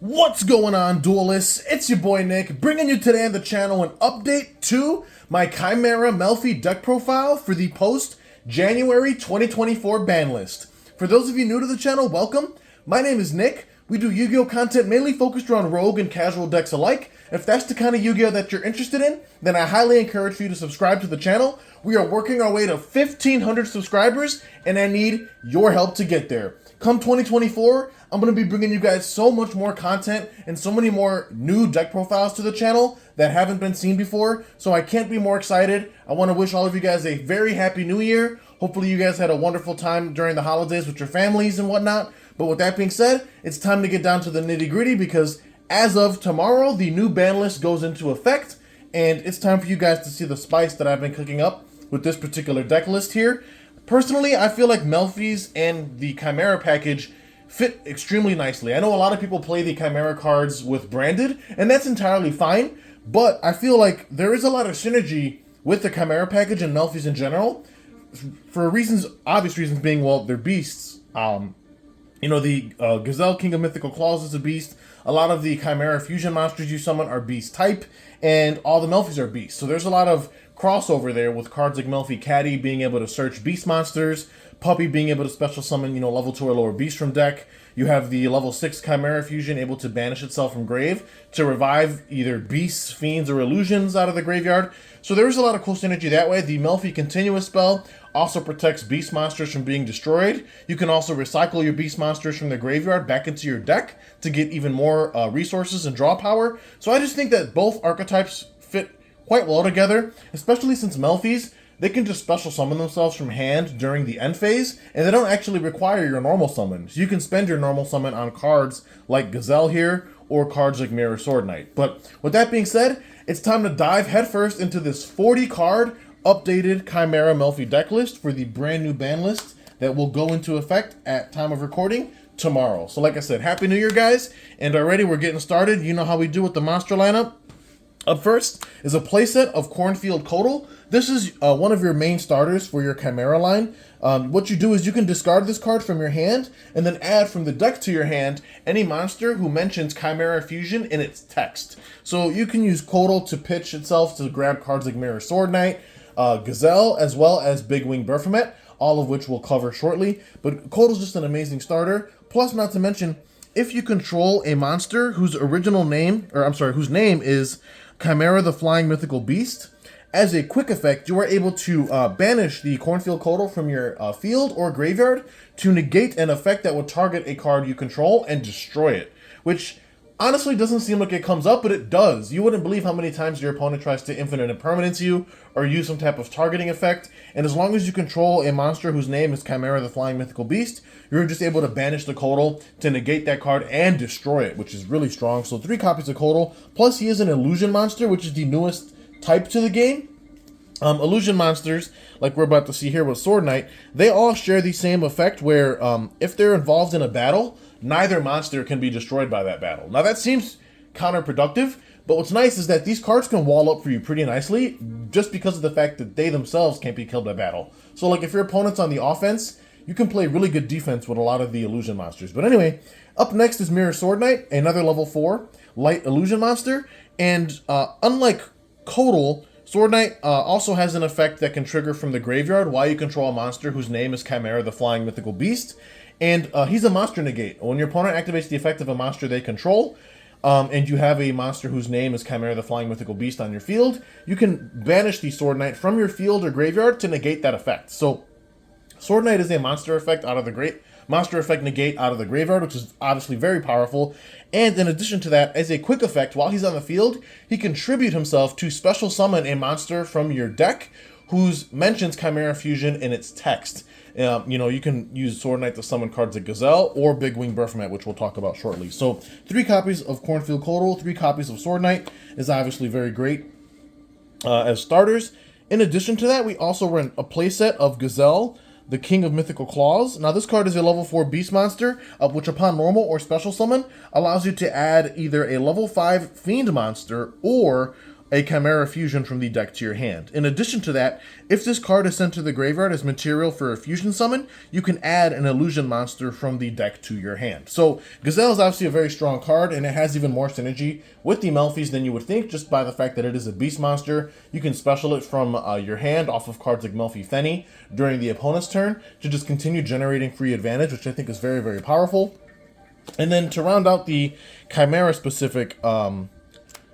What's going on, duelists? It's your boy Nick, bringing you today on the channel an update to my Chimera Melffy deck profile for the post-January 2024 ban list. For those of you new to the channel, welcome. My name is Nick. We do Yu-Gi-Oh content mainly focused around rogue and casual decks alike. If that's the kind of Yu-Gi-Oh that you're interested in, then I highly encourage you to subscribe to the channel. We are working our way to 1,500 subscribers, and I need your help to get there. Come 2024, I'm going to be bringing you guys so much more content and so many more new deck profiles to the channel that haven't been seen before, so I can't be more excited. I want to wish all of you guys a very happy new year. Hopefully you guys had a wonderful time during the holidays with your families and whatnot. But with that being said, it's time to get down to the nitty-gritty because as of tomorrow, the new ban list goes into effect, and it's time for you guys to see the spice that I've been cooking up with this particular deck list here. Personally, I feel like Melffy's and the Chimera package fit extremely nicely. I know a lot of people play the Chimera cards with branded, and that's entirely fine, but I feel like there is a lot of synergy with the Chimera package and Melffy's in general, for reasons, obvious reasons being, well, they're beasts. You know, the Gazelle, King of Mythical Claws, is a beast. A lot of the Chimera fusion monsters you summon are beast type, and all the Melffys are beasts. So there's a lot of crossover there with cards like Melffy Caddy being able to search beast monsters, Puppy being able to special summon, level 2 or lower beast from deck. You have the level 6 Chimera fusion able to banish itself from grave to revive either beasts, fiends, or illusions out of the graveyard. So there's a lot of cool synergy that way. The Melffy continuous spell also protects beast monsters from being destroyed. You can also recycle your beast monsters from the graveyard back into your deck to get even more resources and draw power. So I just think that both archetypes fit quite well together, especially since Melffy's, they can just special summon themselves from hand during the end phase, and they don't actually require your normal summon. So you can spend your normal summon on cards like Gazelle here, or cards like Mirror Sword Knight. But with that being said, it's time to dive headfirst into this 40-card updated Chimera Melffy deck list for the brand new ban list that will go into effect at time of recording tomorrow. So like I said, Happy New Year, guys, and already we're getting started. You know how we do with the monster lineup. Up first is a playset of Cornfield Codal. This is one of your main starters for your Chimera line. What you do is you can discard this card from your hand and then add from the deck to your hand any monster who mentions Chimera Fusion in its text. So you can use Codal to pitch itself to grab cards like Mirror Sword Knight, Gazelle, as well as Big Wing Baphomet, all of which we'll cover shortly. But Codal's just an amazing starter. Plus, not to mention, if you control a monster whose whose name is Chimera the Flying Mythical Beast, as a quick effect, you are able to banish the Cornfield Codal from your field or graveyard to negate an effect that would target a card you control and destroy it, which honestly doesn't seem like it comes up, but it does. You wouldn't believe how many times your opponent tries to infinite impermanence you or use some type of targeting effect, and as long as you control a monster whose name is Chimera the Flying Mythical Beast, you're just able to banish the Codal to negate that card and destroy it, which is really strong. So 3 copies of Codal, plus he is an illusion monster, which is the newest type to the game. Illusion monsters, like we're about to see here with Sword Knight, they all share the same effect where if they're involved in a battle, neither monster can be destroyed by that battle. Now that seems counterproductive, but what's nice is that these cards can wall up for you pretty nicely just because of the fact that they themselves can't be killed by battle. So like if your opponent's on the offense, you can play really good defense with a lot of the illusion monsters. But anyway, up next is Mirror Sword Knight, another level 4 light illusion monster, and unlike Codal, Sword Knight also has an effect that can trigger from the graveyard while you control a monster whose name is Chimera the Flying Mythical Beast. And he's a monster negate. When your opponent activates the effect of a monster they control, and you have a monster whose name is Chimera the Flying Mythical Beast on your field, you can banish the Sword Knight from your field or graveyard to negate that effect. So Sword Knight is a monster effect negate out of the graveyard, which is obviously very powerful. And in addition to that, as a quick effect, while he's on the field, he can tribute himself to special summon a monster from your deck whose mentions Chimera Fusion in its text. You can use Sword Knight to summon cards like Gazelle or Big Wing Baphomet, which we'll talk about shortly. So 3 copies of Cornfield Codal, 3 copies of Sword Knight is obviously very great as starters. In addition to that, we also run a playset of Gazelle, the King of Mythical Claws. Now this card is a level 4 beast monster, which upon normal or special summon allows you to add either a level 5 fiend monster or a Chimera Fusion from the deck to your hand. In addition to that, if this card is sent to the graveyard as material for a fusion summon, you can add an illusion monster from the deck to your hand. So Gazelle is obviously a very strong card, and it has even more synergy with the Melffys than you would think, just by the fact that it is a beast monster. You can special it from your hand off of cards like Melffy Fenny during the opponent's turn to just continue generating free advantage, which I think is very, very powerful. And then to round out the Chimera specific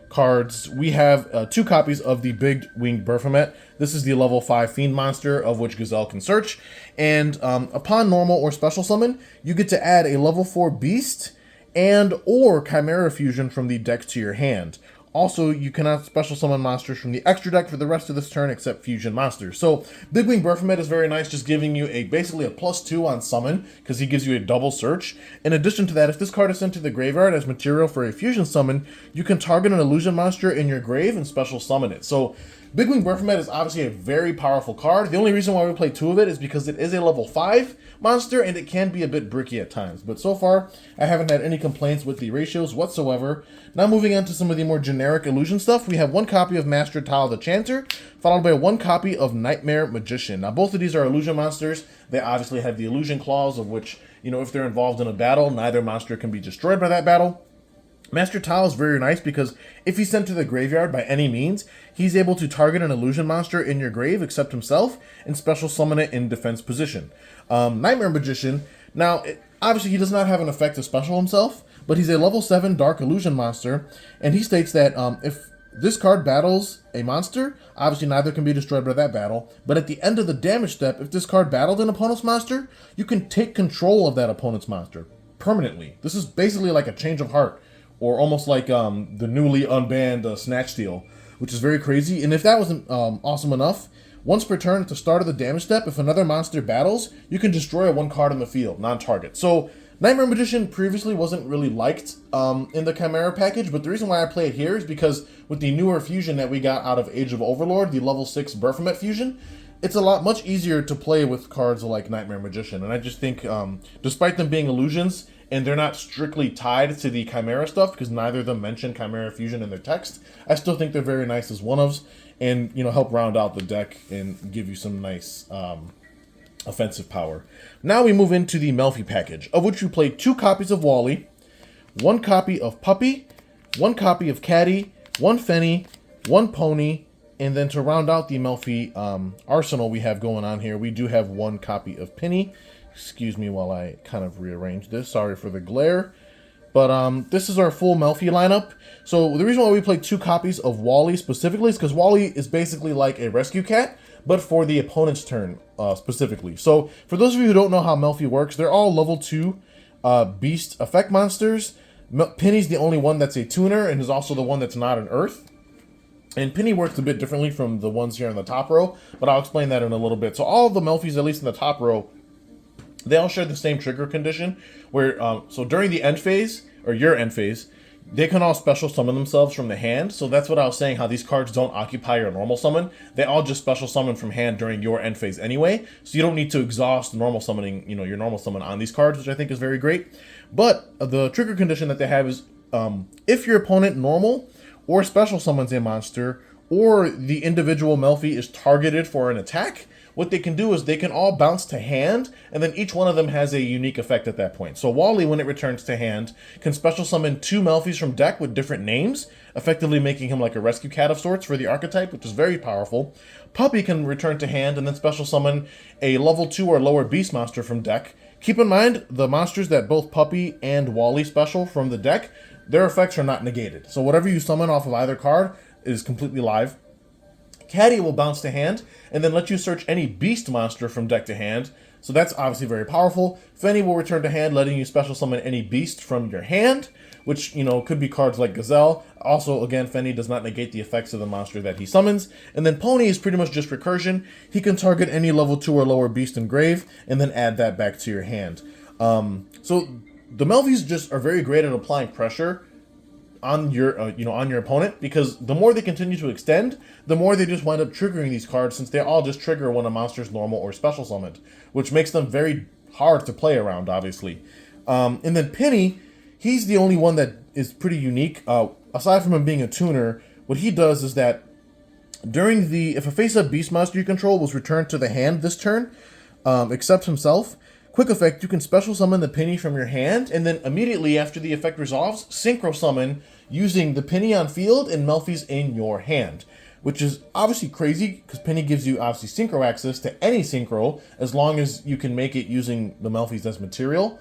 cards, we have 2 copies of the Big Winged Baphomet. This is the level 5 Fiend monster, of which Gazelle can search. And upon normal or special summon, you get to add a level 4 Beast and or Chimera Fusion from the deck to your hand. Also, you cannot special summon monsters from the extra deck for the rest of this turn except fusion monsters. So Big Wing Baphomet is very nice, just giving you basically a +2 on summon, because he gives you a double search. In addition to that, if this card is sent to the graveyard as material for a fusion summon, you can target an illusion monster in your grave and special summon it. So Big Wing Baphomet is obviously a very powerful card. The only reason why we play 2 of it is because it is a level 5 monster and it can be a bit bricky at times. But so far, I haven't had any complaints with the ratios whatsoever. Now moving on to some of the more generic illusion stuff, we have 1 copy of Master Tal the Chanter, followed by 1 copy of Nightmare Magician. Now both of these are illusion monsters. They obviously have the illusion clause, of which, if they're involved in a battle, neither monster can be destroyed by that battle. Master Tal is very nice because if he's sent to the graveyard by any means, he's able to target an illusion monster in your grave except himself and special summon it in defense position. Nightmare Magician, now obviously he does not have an effect to special himself, but he's a level 7 Dark Illusion monster, and he states that if this card battles a monster, obviously neither can be destroyed by that battle, but at the end of the damage step, if this card battled an opponent's monster, you can take control of that opponent's monster permanently. This is basically like a change of heart, or almost like the newly unbanned Snatch Steal, which is very crazy. And if that wasn't awesome enough, once per turn at the start of the damage step, if another monster battles, you can destroy 1 card on the field, non-target. So Nightmare Magician previously wasn't really liked in the Chimera package, but the reason why I play it here is because with the newer fusion that we got out of Age of Overlord, the level 6 Baphomet fusion, it's much easier to play with cards like Nightmare Magician. And I just think, despite them being illusions, and they're not strictly tied to the Chimera stuff, because neither of them mention Chimera Fusion in their text, I still think they're very nice as one-ofs, and help round out the deck and give you some nice offensive power. Now we move into the Melffy package, of which you play 2 copies of Wally, 1 copy of Puppy, 1 copy of Caddy, 1 Fenny, 1 Pony, and then to round out the Melffy arsenal we have going on here, we do have 1 copy of Penny. Excuse me while I kind of rearrange this. Sorry for the glare. But this is our full Melffy lineup. So the reason why we play 2 copies of Wally specifically is because Wally is basically like a rescue cat, but for the opponent's turn specifically. So for those of you who don't know how Melffy works, they're all level 2 beast effect monsters. Penny's the only one that's a tuner and is also the one that's not an earth. And Penny works a bit differently from the ones here on the top row, but I'll explain that in a little bit. So all of the Melffys, at least in the top row, they all share the same trigger condition, where so during the end phase, or your end phase, they can all special summon themselves from the hand. So that's what I was saying, how these cards don't occupy your normal summon. They all just special summon from hand during your end phase anyway. So you don't need to exhaust normal summoning, your normal summon on these cards, which I think is very great. But the trigger condition that they have is if your opponent normal or special summons a monster, or the individual Melffy is targeted for an attack, what they can do is they can all bounce to hand, and then each one of them has a unique effect at that point. So Wally, when it returns to hand, can special summon 2 Melffys from deck with different names, effectively making him like a rescue cat of sorts for the archetype, which is very powerful. Puppy can return to hand and then special summon a level 2 or lower beast monster from deck. Keep in mind, the monsters that both Puppy and Wally special from the deck, their effects are not negated. So whatever you summon off of either card is completely live. Caddy will bounce to hand, and then let you search any beast monster from deck to hand. So that's obviously very powerful. Fenny will return to hand, letting you special summon any beast from your hand, which, could be cards like Gazelle. Also, again, Fenny does not negate the effects of the monster that he summons. And then Pony is pretty much just recursion. He can target any level 2 or lower beast in grave, and then add that back to your hand. So the Melffys just are very great at applying pressure on your on your opponent, because the more they continue to extend, the more they just wind up triggering these cards, since they all just trigger when a monster's normal or special summoned, which makes them very hard to play around, obviously. And then Penny, he's the only one that is pretty unique. Aside from him being a tuner, what he does is that if a face-up beast monster you control was returned to the hand this turn, except himself, quick effect, you can special summon the penny from your hand, and then immediately after the effect resolves, synchro summon using the penny on field and Melffy's in your hand, which is obviously crazy because penny gives you obviously synchro access to any synchro as long as you can make it using the Melffy's as material.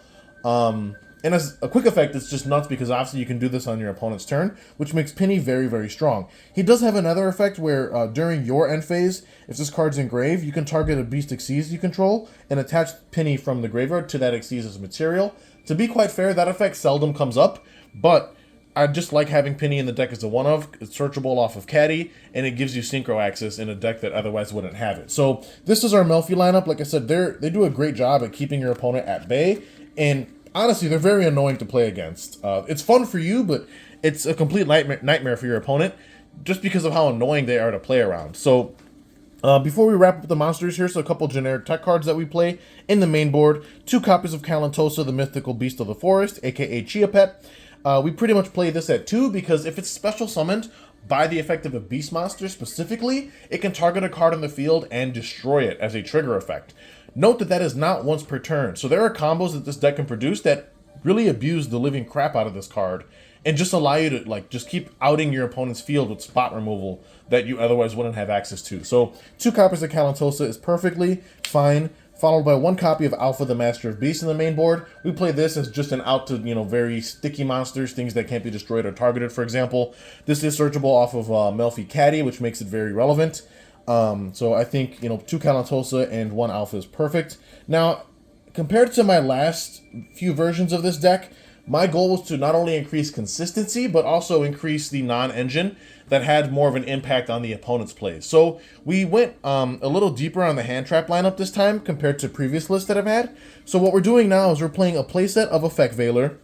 And as a quick effect, it's just nuts because obviously you can do this on your opponent's turn, which makes Penny very, very strong. He does have another effect where during your end phase, if this card's engraved, you can target a Beast Xyz you control and attach Penny from the graveyard to that Xyz as material. To be quite fair, that effect seldom comes up, but I just like having Penny in the deck as a one-of. It's searchable off of Caddy, and it gives you synchro access in a deck that otherwise wouldn't have it. So this is our Melffy lineup. Like I said, they do a great job at keeping your opponent at bay, and honestly, they're very annoying to play against. It's fun for you, but it's a complete nightmare for your opponent just because of how annoying they are to play around. So before we wrap up the monsters, here's a couple generic tech cards that we play in the main board. 2 copies of Kalantosa, the mythical beast of the forest, aka Chia Pet. We pretty much play this at 2 because if it's special summoned by the effect of a beast monster specifically, it can target a card on the field and destroy it as a trigger effect. Note that that is not once per turn, so there are combos that this deck can produce that really abuse the living crap out of this card and just allow you to just keep outing your opponent's field with spot removal that you otherwise wouldn't have access to. So 2 copies of Kalantosa is perfectly fine, followed by 1 copy of Alpha the Master of Beasts in the main board. We play this as just an out to, very sticky monsters, things that can't be destroyed or targeted, for example. This is searchable off of Melffy Caddy, which makes it very relevant. So I think, 2 Kalantosa and 1 Alpha is perfect. Now, compared to my last few versions of this deck, my goal was to not only increase consistency, but also increase the non-engine that had more of an impact on the opponent's plays. So we went a little deeper on the hand trap lineup this time compared to previous lists that I've had. So what we're doing now is we're playing a playset of Effect Veiler,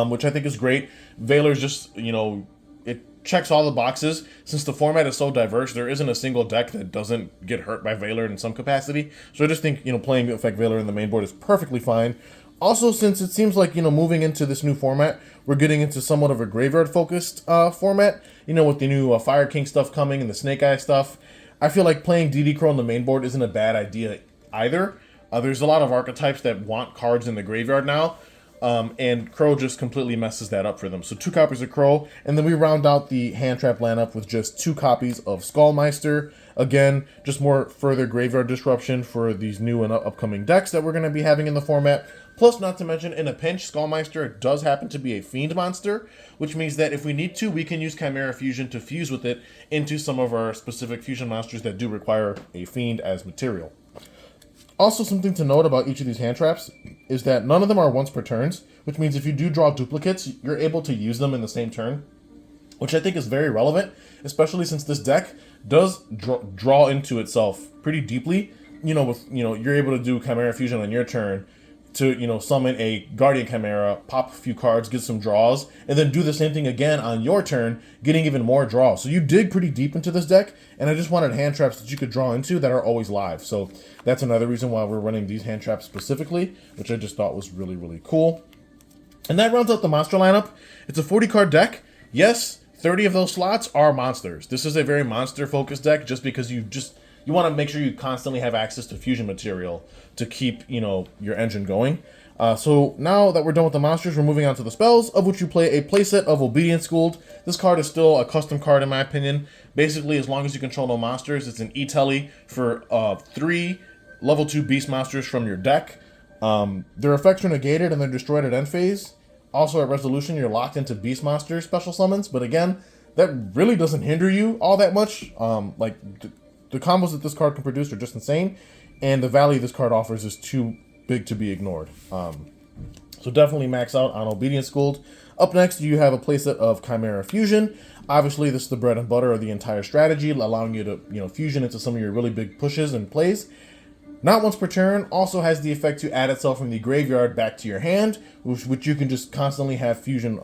which I think is great. Veiler's just, it checks all the boxes. Since the format is so diverse, there isn't a single deck that doesn't get hurt by Veiler in some capacity. So I just think, playing Effect Veiler in the main board is perfectly fine. Also, since it seems like, moving into this new format, we're getting into somewhat of a graveyard-focused format, with the new Fire King stuff coming and the Snake Eye stuff. I feel like playing DD Crow on the main board isn't a bad idea either. There's a lot of archetypes that want cards in the graveyard now, and Crow just completely messes that up for them. So 2 copies of Crow, and then we round out the hand trap lineup with just 2 copies of Skullmeister. Again, just more further graveyard disruption for these new and upcoming decks that we're going to be having in the format. Plus, not to mention, in a pinch, Skullmeister does happen to be a Fiend monster, which means that if we need to, we can use Chimera Fusion to fuse with it into some of our specific fusion monsters that do require a Fiend as material. Also, something to note about each of these hand traps is that none of them are once per turns, which means if you do draw duplicates, you're able to use them in the same turn, which I think is very relevant, especially since this deck does draw into itself pretty deeply. You're able to do Chimera Fusion on your turn to, summon a Guardian Chimera, pop a few cards, get some draws, and then do the same thing again on your turn, getting even more draws. So you dig pretty deep into this deck, and I just wanted hand traps that you could draw into that are always live. So that's another reason why we're running these hand traps specifically, which I just thought was really, really cool. And that rounds out the monster lineup. It's a 40-card deck. Yes, 30 of those slots are monsters. This is a very monster-focused deck just because you want to make sure you constantly have access to fusion material to keep, your engine going. So now that we're done with the monsters, we're moving on to the spells, of which you play a playset of Obedience Schooled. This card is still a custom card in my opinion. Basically, as long as you control no monsters, it's an E-Telly for 3 level 2 beast monsters from your deck. Their effects are negated and they're destroyed at end phase. Also at resolution, you're locked into beast monster special summons, but again, that really doesn't hinder you all that much. The combos that this card can produce are just insane, and the value this card offers is too big to be ignored. So definitely max out on Obedience Schooled. Up next, you have a playset of Chimera Fusion. Obviously, this is the bread and butter of the entire strategy, allowing you to fusion into some of your really big pushes and plays. Not once per turn, also has the effect to add itself from the graveyard back to your hand, which you can just constantly have fusion,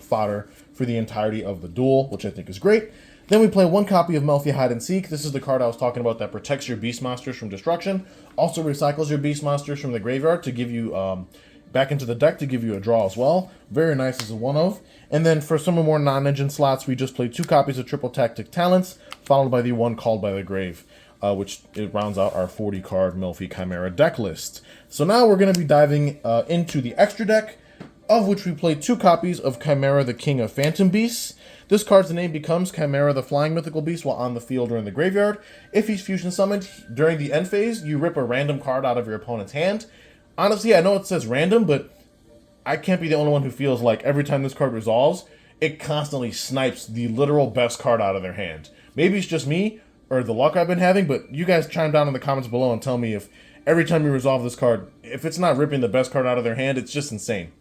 fodder for the entirety of the duel, which I think is great. Then we play 1 copy of Melffy Hide and Seek. This is the card I was talking about that protects your beast monsters from destruction. Also recycles your beast monsters from the graveyard to give you back into the deck to give you a draw as well. Very nice as a one of. And then for some more non-engine slots, we just play 2 copies of Triple Tactic Talents, followed by the 1 Called by the Grave, which it rounds out our 40-card Melffy Chimera deck list. So now we're going to be diving into the extra deck, of which we play 2 copies of Chimera the King of Phantom Beasts. This card's name becomes Chimera the Flying Mythical Beast while on the field or in the graveyard. If he's fusion summoned during the end phase, you rip a random card out of your opponent's hand. Honestly, I know it says random, but I can't be the only one who feels like every time this card resolves, it constantly snipes the literal best card out of their hand. Maybe it's just me or the luck I've been having, but you guys chime down in the comments below and tell me if every time you resolve this card, if it's not ripping the best card out of their hand, it's just insane.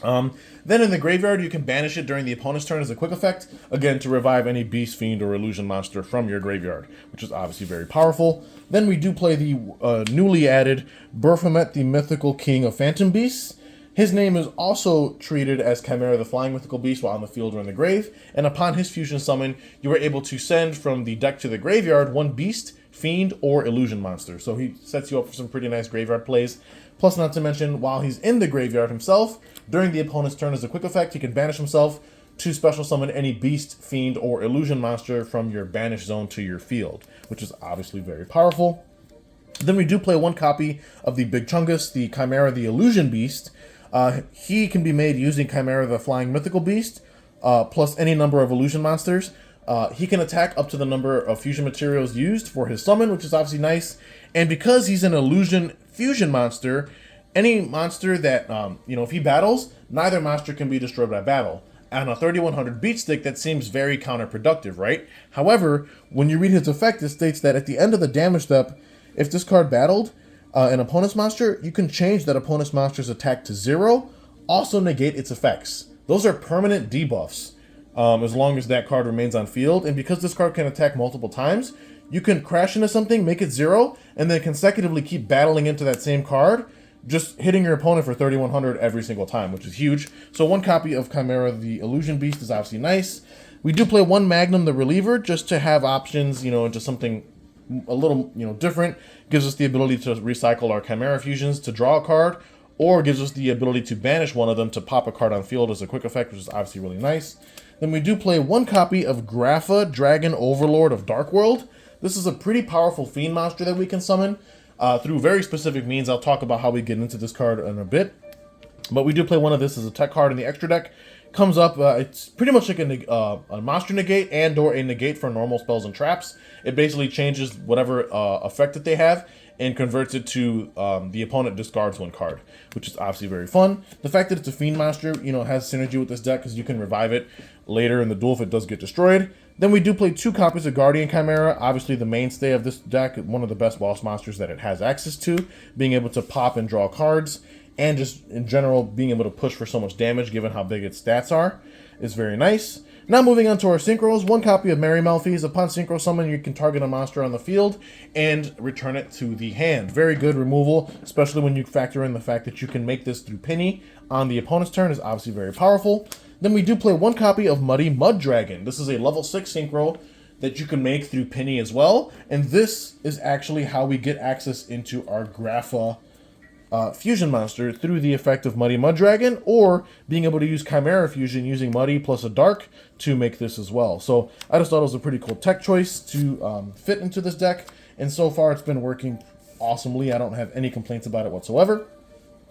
Then in the graveyard, you can banish it during the opponent's turn as a quick effect, again to revive any beast, fiend, or illusion monster from your graveyard, which is obviously very powerful. Then we do play the newly added Baphomet the Mythical King of Phantom Beasts. His name is also treated as Chimera the Flying Mythical Beast while on the field or in the grave, and upon his fusion summon, you are able to send from the deck to the graveyard 1 beast, fiend, or illusion monster. So he sets you up for some pretty nice graveyard plays. Plus, not to mention, while he's in the graveyard himself, during the opponent's turn as a quick effect, he can banish himself to special summon any beast, fiend, or illusion monster from your banish zone to your field, which is obviously very powerful. Then we do play 1 copy of the Big Chungus, the Chimera the Illusion Beast. He can be made using Chimera the Flying Mythical Beast, plus any number of illusion monsters. He can attack up to the number of fusion materials used for his summon, which is obviously nice. And because he's an illusion fusion monster, any monster that, if he battles, neither monster can be destroyed by battle. On a 3100 beat stick, that seems very counterproductive, right? However, when you read his effect, it states that at the end of the damage step, if this card battled an opponent's monster, you can change that opponent's monster's attack to 0, also negate its effects. Those are permanent debuffs. As long as that card remains on field. And because this card can attack multiple times, you can crash into something, make it 0, and then consecutively keep battling into that same card, just hitting your opponent for 3100 every single time, which is huge. So 1 copy of Chimera the Illusion Beast is obviously nice. We do play 1 Magnum the Reliever just to have options, into something a little, different. Gives us the ability to recycle our Chimera fusions to draw a card, or gives us the ability to banish one of them to pop a card on field as a quick effect, which is obviously really nice. Then we do play 1 copy of Grapha, Dragon Overlord of Dark World. This is a pretty powerful fiend monster that we can summon through very specific means. I'll talk about how we get into this card in a bit. But we do play 1 of this as a tech card in the extra deck. Comes up, it's pretty much like a monster negate and or a negate for normal spells and traps. It basically changes whatever effect that they have and converts it to the opponent discards 1 card, which is obviously very fun. The fact that it's a fiend monster, has synergy with this deck because you can revive it later in the duel if it does get destroyed. Then we do play 2 copies of Guardian Chimera, obviously the mainstay of this deck, one of the best boss monsters that it has access to, being able to pop and draw cards, and just in general being able to push for so much damage given how big its stats are is very nice. Now moving on to our synchros, 1 copy of Merry Melffys. Upon synchro summon, you can target a monster on the field and return it to the hand. Very good removal, especially when you factor in the fact that you can make this through Penny on the opponent's turn is obviously very powerful. Then we do play 1 copy of Muddy Mud Dragon. This is a level 6 synchro that you can make through Penny as well. And this is actually how we get access into our Grapha fusion monster through the effect of Muddy Mud Dragon, or being able to use Chimera Fusion using Muddy plus a Dark to make this as well. So I just thought it was a pretty cool tech choice to fit into this deck, and so far it's been working awesomely. I don't have any complaints about it whatsoever.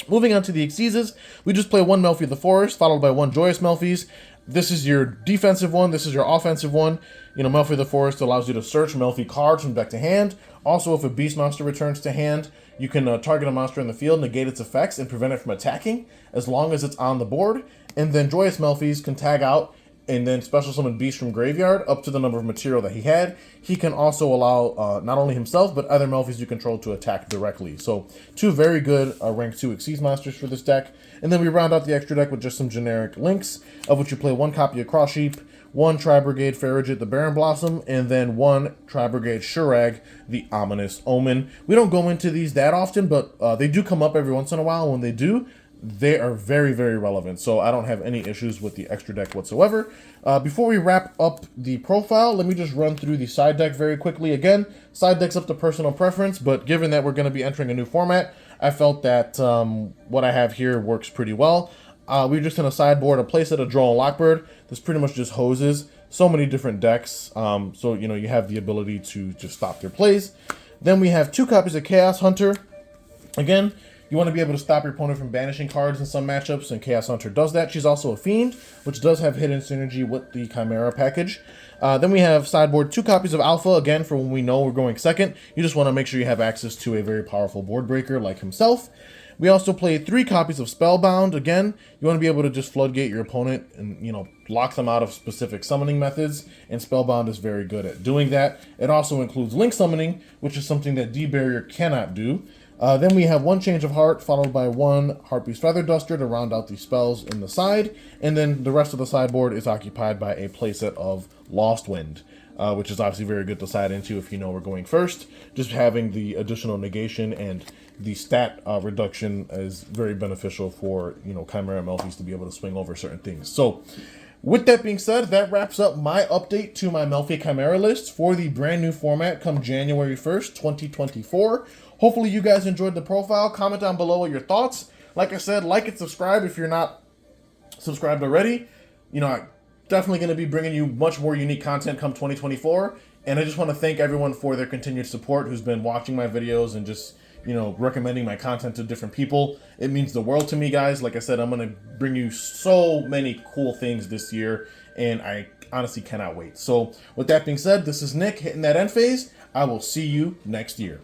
Moving on to the Exceeses, we just play 1 Melffy of the Forest, followed by 1 Joyous Melffys. This is your defensive one, this is your offensive one. Melffy of the Forest allows you to search Melffy cards from deck to hand. Also, if a beast monster returns to hand, you can target a monster in the field, negate its effects, and prevent it from attacking, as long as it's on the board. And then Joyous Melffys can tag out and then special summon beast from graveyard up to the number of material that he had. He can also allow not only himself, but other Melffys you control to attack directly. So 2 very good rank 2 Exceed monsters for this deck. And then we round out the extra deck with just some generic links, of which you play 1 copy of Cross Sheep, 1 Tri-Brigade Farragut the Baron Blossom, and then 1 Tri-Brigade Shurag the Ominous Omen. We don't go into these that often, but they do come up every once in a while. When they do, they are very, very relevant. So I don't have any issues with the extra deck whatsoever. Before we wrap up the profile, let me just run through the side deck very quickly. Again, side deck's up to personal preference, but given that we're going to be entering a new format, I felt that what I have here works pretty well. We're just in a sideboard, a playset, a Drone Lockbird. This pretty much just hoses so many different decks. So, you know, you have the ability to just stop their plays. Then we have 2 copies of Chaos Hunter. Again, you want to be able to stop your opponent from banishing cards in some matchups, and Chaos Hunter does that. She's also a Fiend, which does have hidden synergy with the Chimera package. Then we have sideboard 2 copies of Alpha, again, for when we know we're going second. You just want to make sure you have access to a very powerful board breaker like himself. We also play 3 copies of Spellbound. Again, you want to be able to just floodgate your opponent and, you know, lock them out of specific summoning methods, and Spellbound is very good at doing that. It also includes Link Summoning, which is something that D-Barrier cannot do. Then we have 1 Change of Heart, followed by 1 Harpy's Feather Duster to round out the spells in the side, and then the rest of the sideboard is occupied by a playset of Lost Wind, which is obviously very good to side into if you know we're going first. Just having the additional negation and the stat reduction is very beneficial for, you know, Chimera Melffys to be able to swing over certain things. So, with that being said, that wraps up my update to my Melffy Chimera list for the brand new format come January 1st, 2024. Hopefully you guys enjoyed the profile. Comment down below your thoughts. Like I said, like and subscribe if you're not subscribed already. You know, I'm definitely going to be bringing you much more unique content come 2024. And I just want to thank everyone for their continued support who's been watching my videos and just, you know, recommending my content to different people. It means the world to me, guys. Like I said, I'm going to bring you so many cool things this year, and I honestly cannot wait. So with that being said, this is Nick hitting that end phase. I will see you next year.